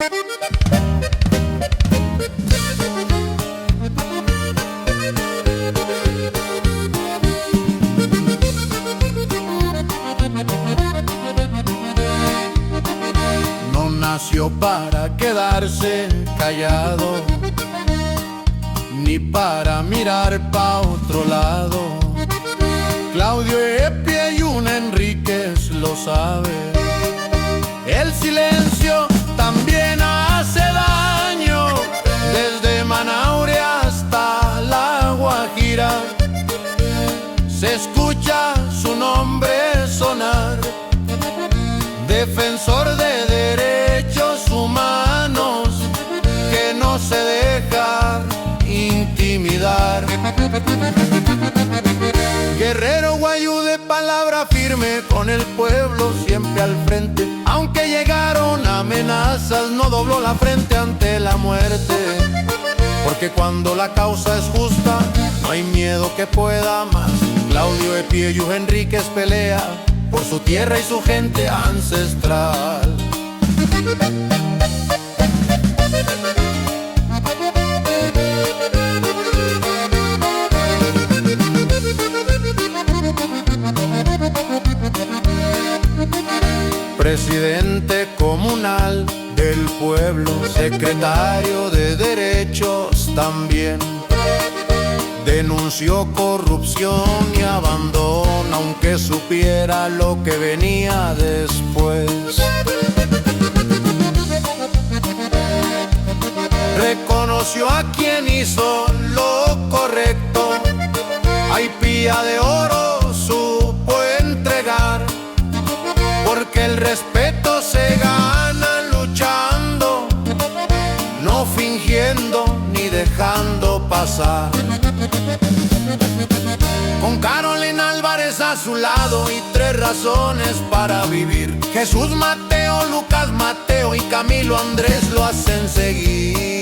No nació para quedarse callado, ni para mirar pa' otro lado. Claudio Epieyún Enríquez lo sabe. El silencio también hace daño, desde Manaure hasta La Guajira. Se escucha su nombre sonar, defensor de derechos humanos, que no se deja intimidar. Guerrero guayú de palabra firme, con el pueblo siempre al frente. Aunque llegaron amenazas, no dobló la frente ante la muerte. Porque cuando la causa es justa, no hay miedo que pueda más. Claudio Epieyún Enríquez pelea por su tierra y su gente ancestral. Presidente comunal del pueblo, secretario de derechos también. Denunció corrupción y abandono, aunque supiera lo que venía después. Reconoció a quien hizo lo correcto, hay pía de oro supo entregar. Porque el respeto se gana luchando, no fingiendo ni dejando pasar. Con Carolina Álvarez a su lado y 3 razones para vivir. Jesús Mateo, Lucas Mateo y Camilo Andrés lo hacen seguir.